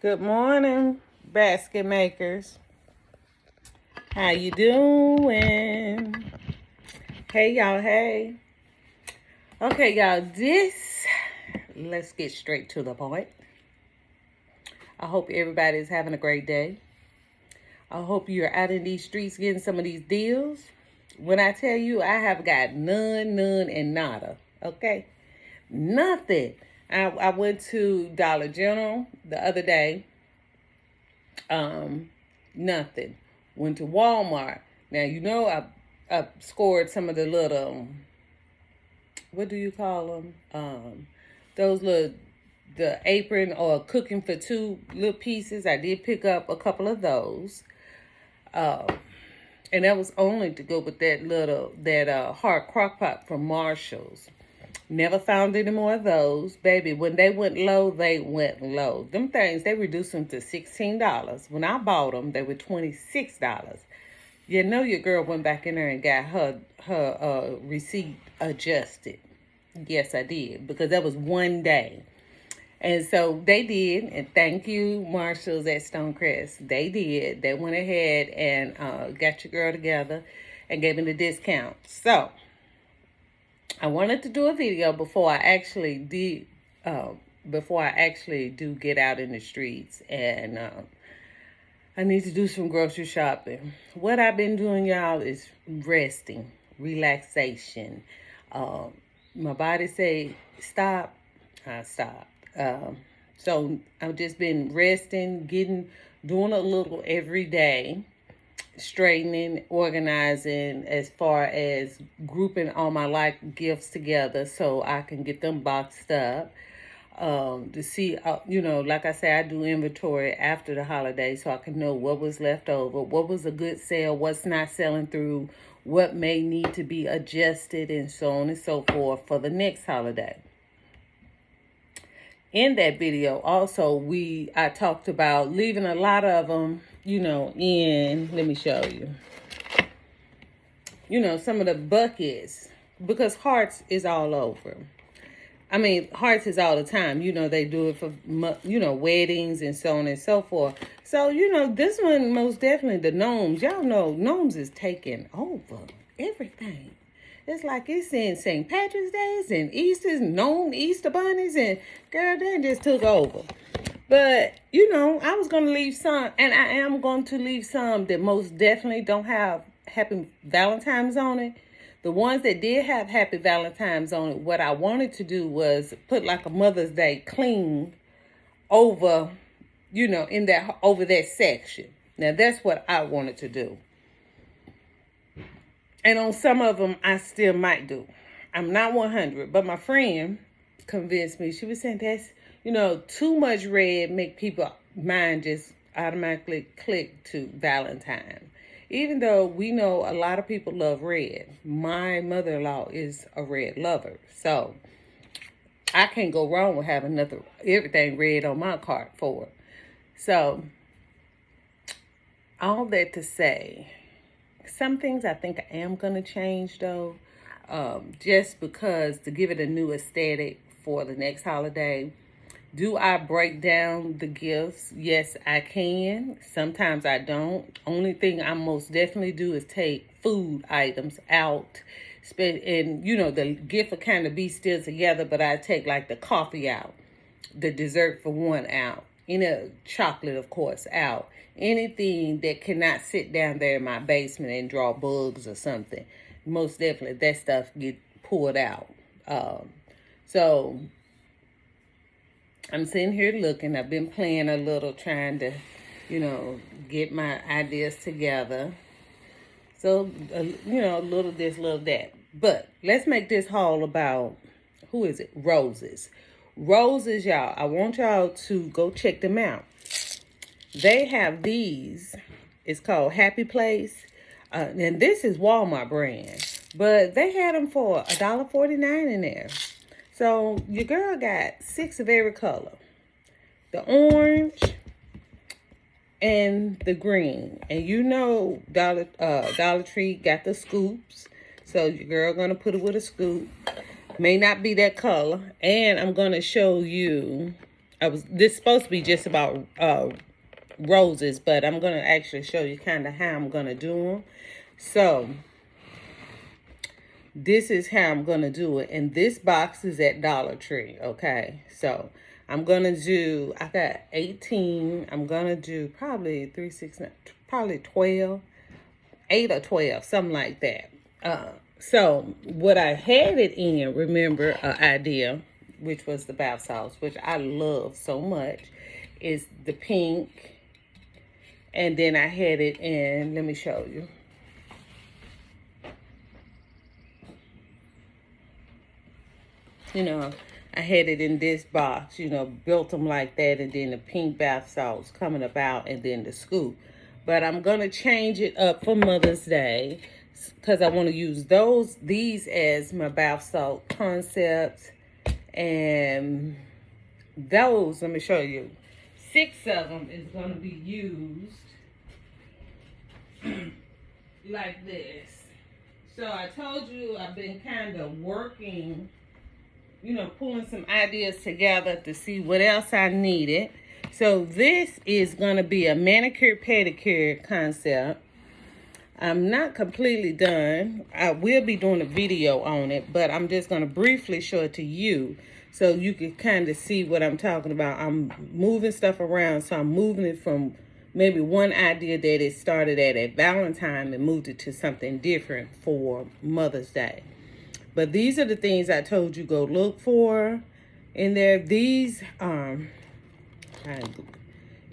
Good morning, basket makers. How you doing? Hey, y'all, hey. Okay, y'all, let's get straight to the point. I hope everybody's having a great day. I hope you're out in these streets getting some of these deals. When I tell you, I have got none, and nada, okay? Nothing. I went to Dollar General the other day. Nothing. Went to Walmart. Now, I scored some of the little, what do you call them? Those little, the apron or cooking for two little pieces. I did pick up a couple of those. And that was only to go with that hard crock pot from Marshall's. Never found any more of those. Baby, when they went low, they went low. Them things, they reduced them to $16. When I bought them, they were $26. You know your girl went back in there and got her receipt adjusted. Yes, I did. Because that was one day. And so they did. And thank you, Marshalls at Stonecrest. They did. They went ahead and got your girl together and gave me the discount. So I wanted to do a video before I actually do get out in the streets, and I need to do some grocery shopping. What I've been doing, y'all, is resting, relaxation. My body say stop, I stopped. So I've just been resting, doing a little every day, straightening, organizing, as far as grouping all my gifts together so I can get them boxed up. To see, like I say, I do inventory after the holiday so I can know what was left over, what was a good sale, what's not selling through, what may need to be adjusted, and so on and so forth for the next holiday. In that video, also, I talked about leaving a lot of them, let me show you. Some of the buckets, because Hearts is all over. I mean, Hearts is all the time. They do it for, weddings and so on and so forth. So, this one, most definitely, the gnomes. Y'all know, gnomes is taking over everything. It's like it's in St. Patrick's Days and Easter's, gnome Easter bunnies, and girl, they just took over. But, I was going to leave some, and I am going to leave some that most definitely don't have Happy Valentine's on it. The ones that did have Happy Valentine's on it, what I wanted to do was put like a Mother's Day clean over, over that section. Now, that's what I wanted to do. And on some of them, I still might do. I'm not 100, but my friend convinced me. She was saying that's, too much red make people mind just automatically click to Valentine. Even though we know a lot of people love red. My mother-in-law is a red lover. So I can't go wrong with having everything red on my cart for it. So all that to say, some things I think I am going to change, though, just because to give it a new aesthetic for the next holiday. Do I break down the gifts? Yes, I can. Sometimes I don't. Only thing I most definitely do is take food items out. And, the gift will kind of be still together, but I take like the coffee out, the dessert for one out, chocolate, of course, out. Anything that cannot sit down there in my basement and draw bugs or something, most definitely that stuff get pulled out. So I'm sitting here looking. I've been playing a little, trying to, get my ideas together. So, a little this, little that. But let's make this haul about, who is it? Roses. Roses, y'all. I want y'all to go check them out. They have these. It's called Happy Place. And this is Walmart brand. But they had them for $1.49 in there. So your girl got 6 of every color. The orange and the green. And Dollar Tree got the scoops. So your girl gonna put it with a scoop. May not be that color. And I'm gonna show you This supposed to be just about roses, but I'm going to actually show you kind of how I'm going to do them. So this is how I'm going to do it. And this box is at Dollar Tree, okay? So I'm going to do, I got 18. I'm going to do probably 3, 6, 9, probably 12, 8 or 12, something like that. So what I had it in, remember, an idea, which was the bath salts, which I love so much, is the pink. And then I had it in, let me show you. You know, I had it in this box, you know, built them like that, and then the pink bath salts coming about, and then the scoop. But I'm going to change it up for Mother's Day because I want to use these as my bath salt concepts. And those, let me show you, 6 of them is going to be used like this. So I told you I've been kind of working, you know, pulling some ideas together to see what else I needed. So this is going to be a manicure pedicure concept. I'm not completely done. I will be doing a video on it, but I'm just going to briefly show it to you so you can kind of see what I'm talking about. I'm moving stuff around, so I'm moving it from maybe one idea that it started at Valentine and moved it to something different for Mother's Day. But these are the things I told you go look for in there. These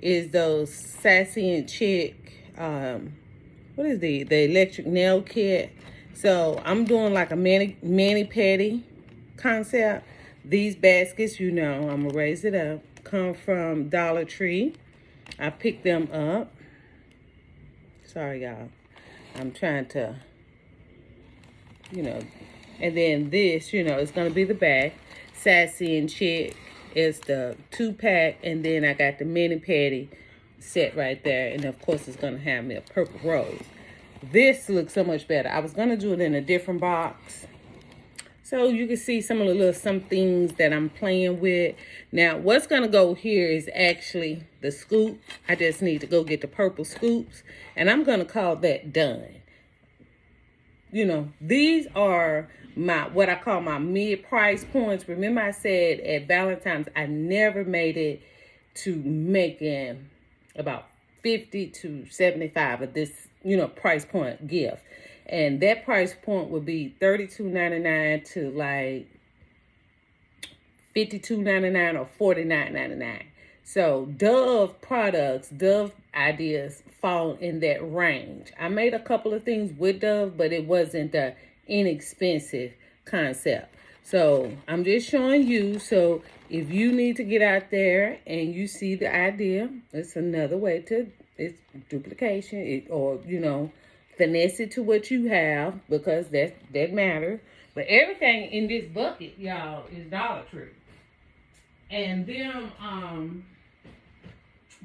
is those Sassy and Chick, what is the electric nail kit. So I'm doing like a mani-pedi concept. These baskets, you know, I'm gonna raise it up, come from Dollar Tree. I picked them up. Sorry, y'all. I'm trying to, you know, and then this, you know, it's going to be the back. Sassy and Chick is the 2-pack. And then I got the mani-pedi set right there. And, of course, it's going to have me a purple rose. This looks so much better. I was going to do it in a different box. So you can see some of the some things that I'm playing with. Now, what's going to go here is actually the scoop. I just need to go get the purple scoops. And I'm going to call that done. You know, these are what I call my mid-price points. Remember I said at Valentine's, I never made it to making about 50 to 75 of this, you know, price point gift. And that price point would be $32.99 to like $52.99 or $49.99. So Dove products, Dove ideas fall in that range. I made a couple of things with Dove, but it wasn't the inexpensive concept. So I'm just showing you. So if you need to get out there and you see the idea, it's another way to, it's duplication, or, you know, finesse it to what you have, because that matters. But everything in this bucket, y'all, is Dollar Tree. And them,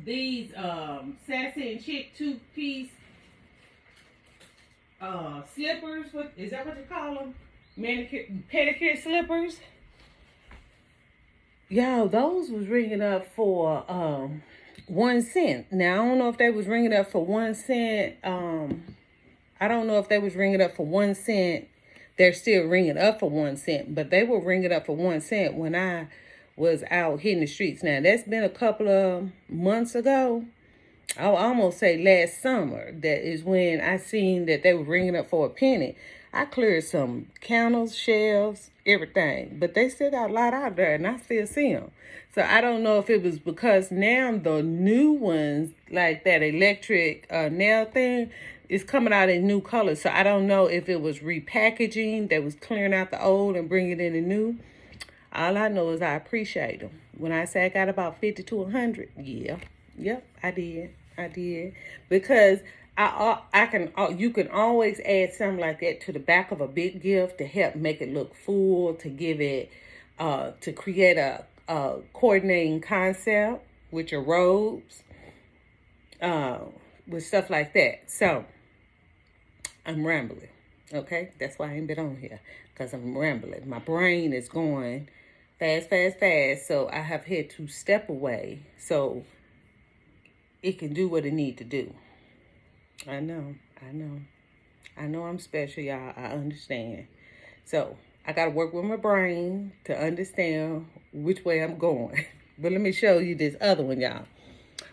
these Sassy and Chick 2-piece slippers, what is that what you call them? Manicure, pedicure slippers. Y'all, those was ringing up for 1 cent. Now I don't know if they was ringing up for 1 cent. I don't know if they was ringing up for 1 cent. They're still ringing up for 1 cent, but they were ringing up for 1 cent when I was out hitting the streets. Now, that's been a couple of months ago. I'll almost say last summer. That is when I seen that they were ringing up for a penny. I cleared some counters, shelves, everything. But they still got a lot out there, and I still see them. So I don't know if it was because now the new ones, like that electric nail thing, is coming out in new colors. So I don't know if it was repackaging that was clearing out the old and bringing in the new. All I know is I appreciate them. When I say I got about 50 to 100, yeah. Yep, I did. Because you can always add something like that to the back of a big gift to help make it look full, to give it, to create a coordinating concept with your robes, with stuff like that. So, I'm rambling, okay? That's why I ain't been on here, because I'm rambling. My brain is going fast, fast, fast. So I have had to step away so it can do what it need to do. I know. I know I'm special, y'all. I understand. So I got to work with my brain to understand which way I'm going. But let me show you this other one, y'all.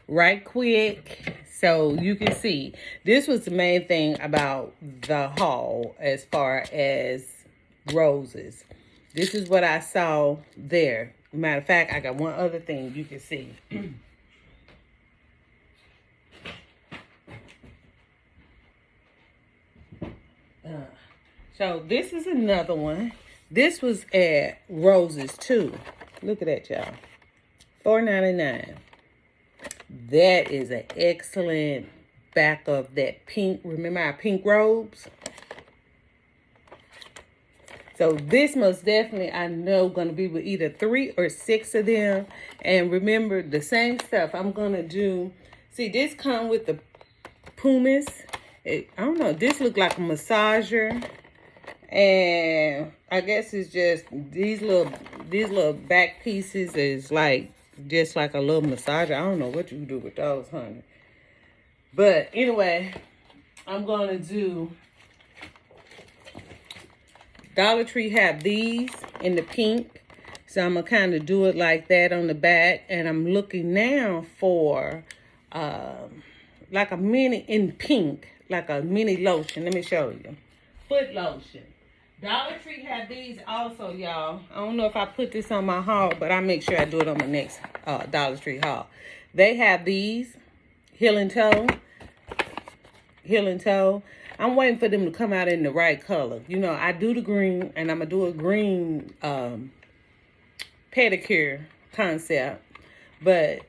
Right quick. So you can see, this was the main thing about the haul as far as roses. This is what I saw there. Matter of fact, I got one other thing you can see. So this is another one. This was at Roses too. Look at that, y'all. $4.99. That is an excellent back of that pink. Remember our pink robes? So this most definitely, I know, going to be with either 3 or 6 of them. And remember, the same stuff I'm going to do. See, this come with the pumice. I don't know. This look like a massager. And I guess it's just these little back pieces is like just like a little massager. I don't know what you do with those, honey. But anyway, I'm gonna do Dollar Tree have these in the pink. So I'm gonna kind of do it like that on the back. And I'm looking now for like a mini in pink, like a mini lotion. Let me show you. Foot lotion. Dollar Tree have these also, y'all. I don't know if I put this on my haul, but I'll make sure I do it on my next Dollar Tree haul. They have these. Healing Toe. I'm waiting for them to come out in the right color. You know, I do the green, and I'm going to do a green pedicure concept. But,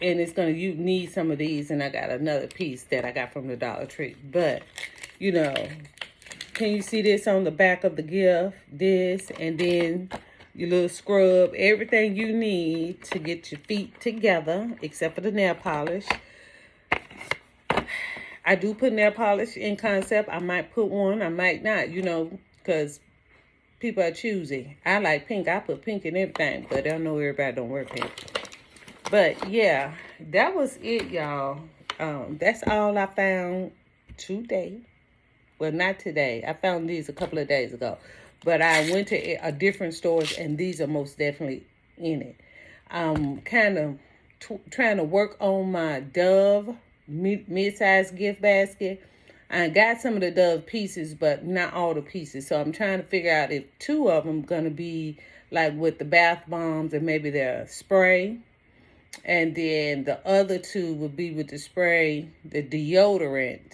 and it's going to, you need some of these, and I got another piece that I got from the Dollar Tree. But, you know, can you see this on the back of the gift? This, and then your little scrub. Everything you need to get your feet together, except for the nail polish. I do put nail polish in concept. I might put one. I might not, you know, because people are choosy. I like pink. I put pink in everything, but I know everybody don't wear pink. But, yeah, that was it, y'all. That's all I found today. Well, not today. I found these a couple of days ago. But I went to a different stores, and these are most definitely in it. I'm kind of trying to work on my Dove mid-size gift basket. I got some of the Dove pieces, but not all the pieces. So I'm trying to figure out if 2 of them going to be like with the bath bombs and maybe the spray. And then the other 2 would be with the spray, the deodorant,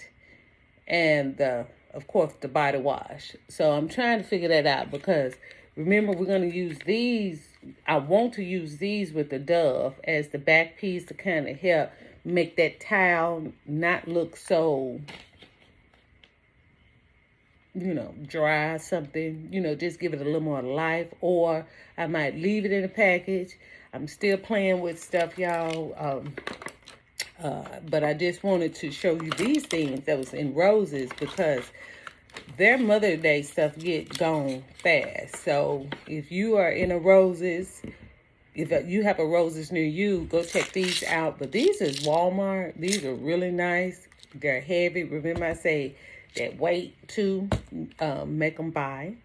and of course, the body wash. So I'm trying to figure that out because remember, we're going to use these. I want to use these with the Dove as the back piece to kind of help make that towel not look so, you know, dry something. You know, just give it a little more life. Or I might leave it in a package. I'm still playing with stuff, y'all. But I just wanted to show you these things that was in Roses because their Mother's Day stuff get gone fast. So if you are in a Roses, if you have a Roses near you, go check these out. But these is Walmart. These are really nice. They're heavy. Remember I say that weight too, make them buy.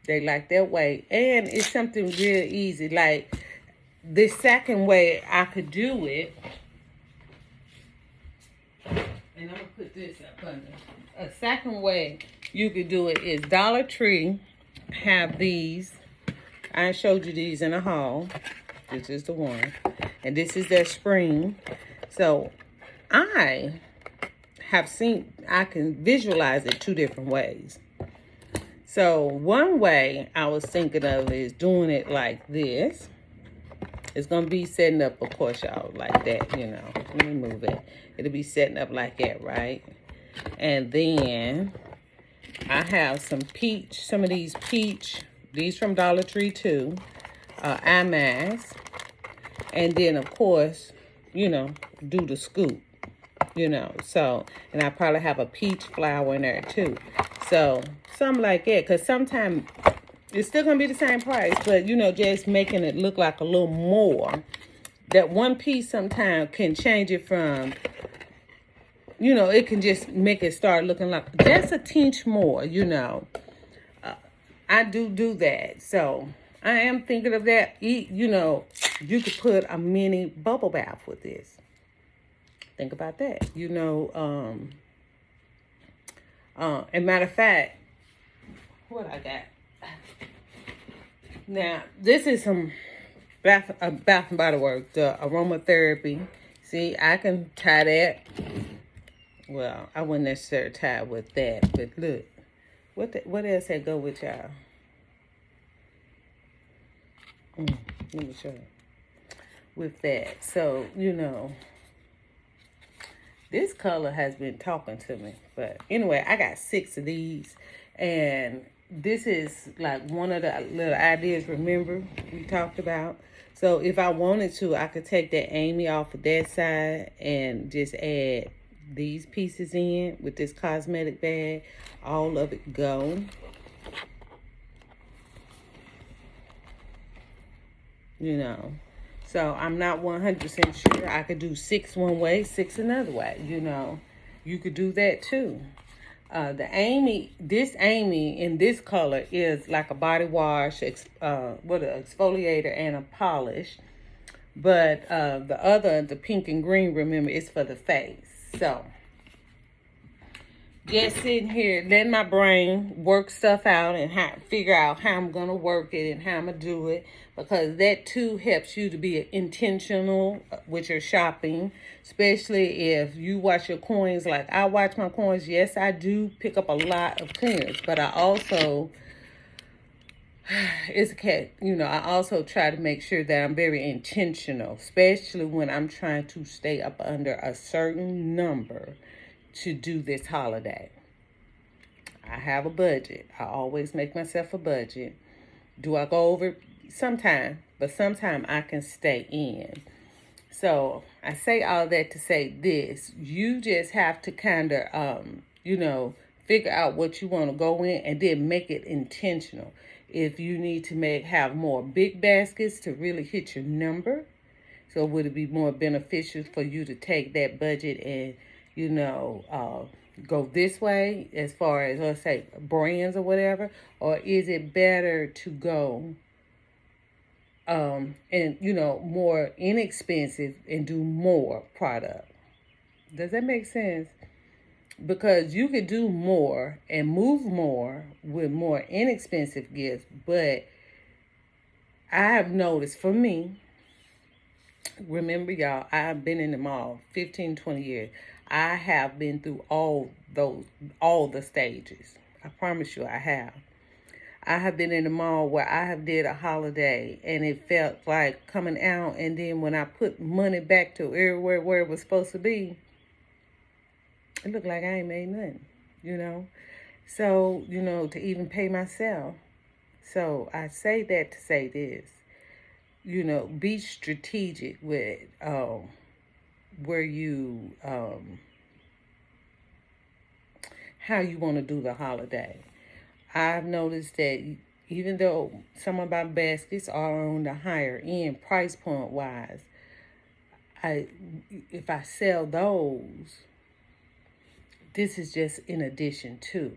They like that weight. And it's something real easy. Like the second way I could do it, and I'm going to put this up under. A second way you could do it is Dollar Tree have these. I showed you these in a haul. This is the one. And this is their spring. So I have seen, I can visualize it 2 different ways. So one way I was thinking of is doing it like this. It's going to be setting up, of course, y'all, like that, you know. Let me move it. It'll be setting up like that, right? And then I have some peach, some of these peach, these from Dollar Tree too, eye mask. And then, of course, you know, do the scoop, you know. So, and I probably have a peach flower in there too. So, something like that. Because sometimes It's still going to be the same price, but, you know, just making it look like a little more. That one piece sometimes can change it from, you know, it can just make it start looking like just a tinge more, you know. I do that. So I am thinking of that. You know, you could put a mini bubble bath with this. Think about that. You know, and matter of fact, what I got. Now, this is some Bath and Body Works, the aromatherapy. See, I can tie that. Well, I wouldn't necessarily tie it with that, but look, what else that go with y'all? Let me show you. With that, so you know, this color has been talking to me. But anyway, I got 6 of these, and this is like one of the little ideas. Remember we talked about. So if I wanted to, I could take that Amy off of that side and just add these pieces in with this cosmetic bag. All of it go. You know, so I'm not 100% sure. I could do 6 one way, 6 another way. You know, you could do that too. The Amy, this Amy in this color is like a body wash, with an exfoliator and a polish. But the other, the pink and green, remember, is for the face. So just sitting here, letting my brain work stuff out and figure out how I'm going to work it and how I'm going to do it. Because that too helps you to be intentional with your shopping. Especially if you watch your coins like I watch my coins. Yes, I do pick up a lot of clearance. But I also, I also try to make sure that I'm very intentional. Especially when I'm trying to stay up under a certain number to do this holiday. I have a budget. I always make myself a budget. Do I go over? Sometimes, but sometimes I can stay in. So I say all that to say this. You just have to kind of, figure out what you want to go in and then make it intentional. If you need to have more big baskets to really hit your number, so would it be more beneficial for you to take that budget and, go this way as far as, let's say, brands or whatever? Or is it better to go more inexpensive and do more product? Does that make sense? Because you could do more and move more with more inexpensive gifts. But I have noticed, for me, remember y'all, I've been in the mall 15, 20 years. I have been through all the stages. I promise you I have. I have been in the mall where I have did a holiday and it felt like coming out, and then when I put money back to everywhere where it was supposed to be, it looked like I ain't made nothing, So, to even pay myself. So I say that to say this, be strategic with where you, how you want to do the holiday. I've noticed that even though some of my baskets are on the higher end price point wise, if I sell those, this is just in addition to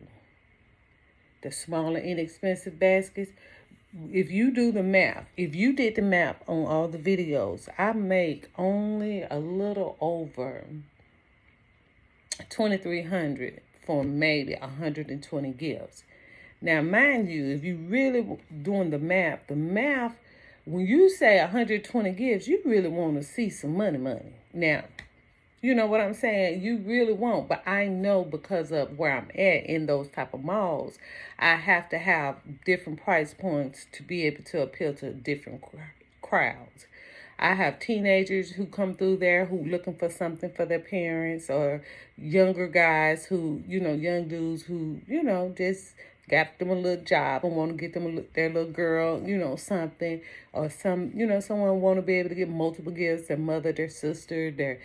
the smaller inexpensive baskets. If you do the math, if you did the math on all the videos, I make only a little over $2,300 for maybe 120 gifts. Now, mind you, if you really doing the math, when you say 120 gifts, you really want to see some money. Now, you know what I'm saying? You really won't. But I know because of where I'm at in those type of malls, I have to have different price points to be able to appeal to different crowds. I have teenagers who come through there who looking for something for their parents, or younger guys who, young dudes who, just got them a little job and want to get them their little girl, something, or someone want to be able to get multiple gifts, their mother, their sister, their,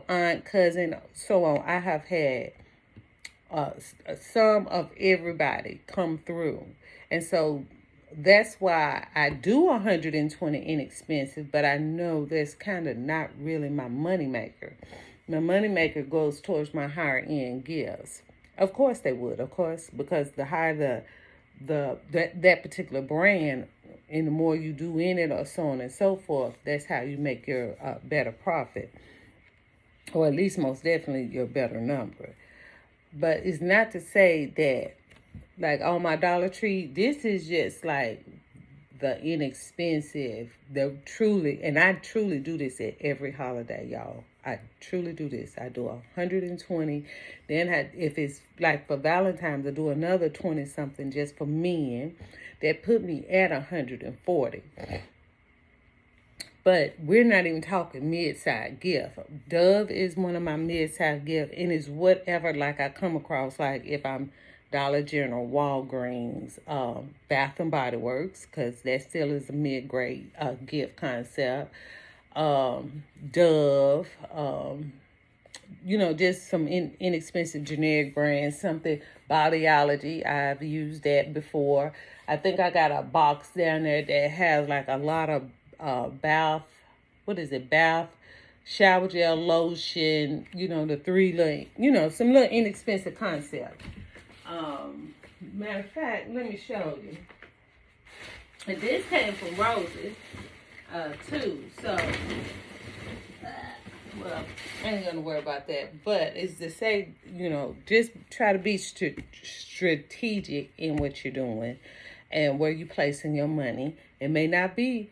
aunt, cousin, so on. I have had some of everybody come through. And so that's why I do 120 inexpensive, but I know that's kind of not really my money maker. My money maker goes towards my higher end gifts. Of course they would, of course, because the higher that particular brand, and the more you do in it, or so on and so forth, that's how you make your better profit, or at least most definitely your better number. But it's not to say that, like on my Dollar Tree, this is just like the inexpensive, the truly, and I truly do this at every holiday, y'all. I truly do this. I do 120. Then if it's like for Valentine's, I do another 20 something just for men. That put me at 140. But we're not even talking mid-size gift. Dove is one of my mid-size gifts, and it's whatever like I come across, like if I'm Dollar General, Walgreens, Bath and Body Works, because that still is a mid-grade gift concept. Dove, just some inexpensive generic brands, something Bodyology. I've used that before. I think I got a box down there that has like a lot of bath shower gel, lotion, the 3 some little inexpensive concept. Matter of fact, let me show you. And this came from Roses, too. So, well, I ain't gonna worry about that. But it's to say, just try to be strategic in what you're doing and where you're placing your money. It may not be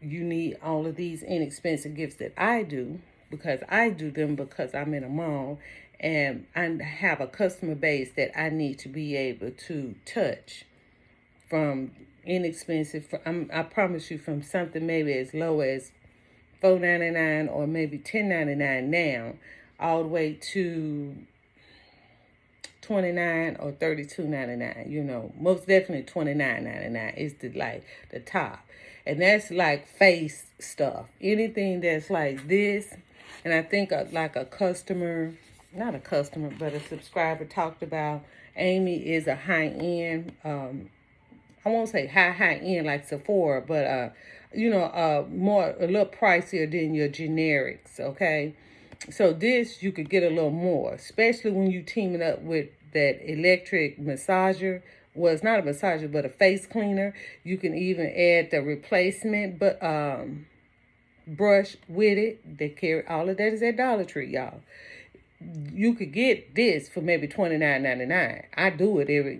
you need all of these inexpensive gifts that I do, because I do them because I'm in a mall and I have a customer base that I need to be able to touch, from inexpensive. I promise you, from something maybe as low as $4.99 or maybe $10.99 now, all the way to $29 or $32.99. Most definitely $29.99 is the top. And that's like face stuff. Anything that's like this. And I think like a customer, not a customer, but a subscriber talked about, Amy is a high-end, I won't say high-end like Sephora, but, a little pricier than your generics, okay? So this, you could get a little more, especially when you team it up with that electric massager. Well, it's not a massager, but a face cleaner. You can even add the replacement brush with it. They carry all of that is at Dollar Tree, y'all. You could get this for maybe $29.99. I do it every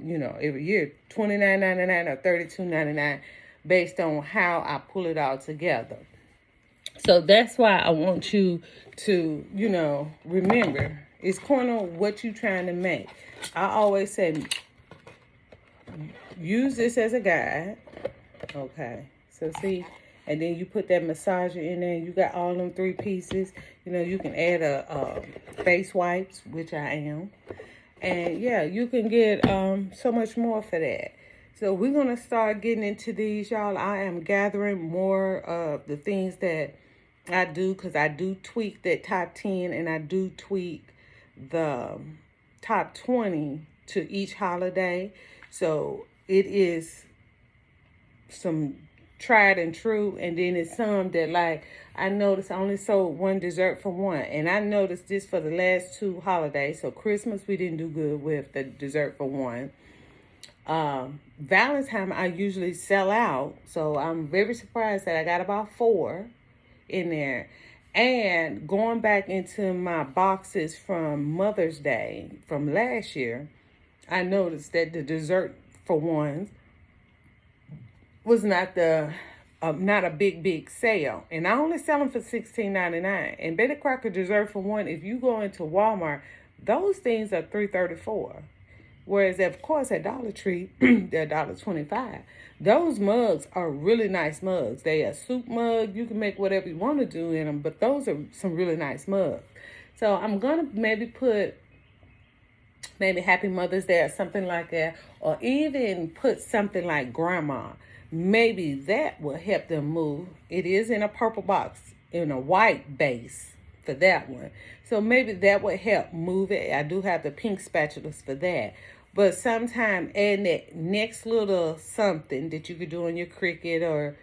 year, $29.99 or $32.99, based on how I pull it all together. So that's why I want you to, remember, it's going on what you're trying to make. I always say, use this as a guide. Okay. So see, and then you put that massager in there. You got all them 3 pieces. You can add a face wipes, which I am. And yeah, you can get so much more for that. So we're going to start getting into these, y'all. I am gathering more of the things that I do, because I do tweak that top 10 and I do tweak the top 20 to each holiday. So it is some tried and true, and then it's some that, like, I noticed I only sold 1 dessert for 1, and I noticed this for the last 2 holidays. So Christmas we didn't do good with the dessert for 1. Valentine I usually sell out, so I'm very surprised that I got about 4 in there. And going back into my boxes from Mother's Day from last year, I noticed that the dessert for 1 was not a big sale, and I only sell them for $16.99. And Betty Crocker dessert for 1, if you go into Walmart, those things are $3.34. Whereas, of course, at Dollar Tree, they're $1.25. Those mugs are really nice mugs. They are soup mug. You can make whatever you want to do in them, but those are some really nice mugs. So I'm going to maybe put Happy Mother's Day or something like that, or even put something like Grandma. Maybe that will help them move. It is in a purple box, in a white base for that one. So maybe that would help move it. I do have the pink spatulas for that. But sometime adding that next little something that you could do on your Cricut, or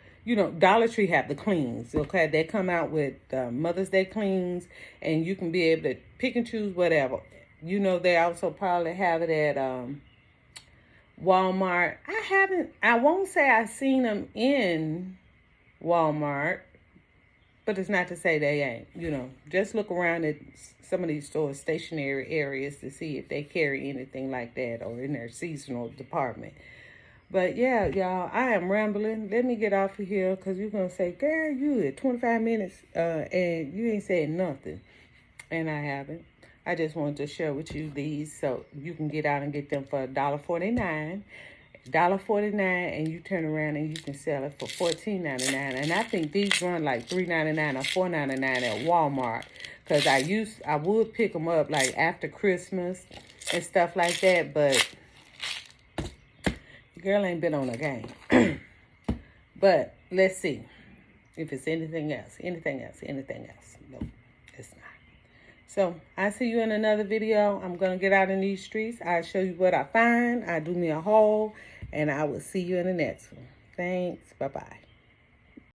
Dollar Tree have the cleans. Okay, they come out with Mother's Day cleans, and you can be able to pick and choose whatever. They also probably have it at Walmart. I won't say I've seen them in Walmart, but it's not to say they ain't. Just look around at some of these stores, stationary areas, to see if they carry anything like that or in their seasonal department. But yeah, y'all, I am rambling. Let me get off of here, because you're going to say, girl, you at 25 minutes and you ain't said nothing. And I haven't. I just wanted to share with you these so you can get out and get them for $1.49. $1.49, and you turn around and you can sell it for $14.99. And I think these run like $3.99 or $4.99 at Walmart, because I would pick them up like after Christmas and stuff like that, but the girl ain't been on a game. But let's see if it's anything else. No, it's not. So I see you in another video. I'm gonna get out in these streets. I'll show you what I find. I do me a haul. And I will see you in the next one. Thanks. Bye-bye.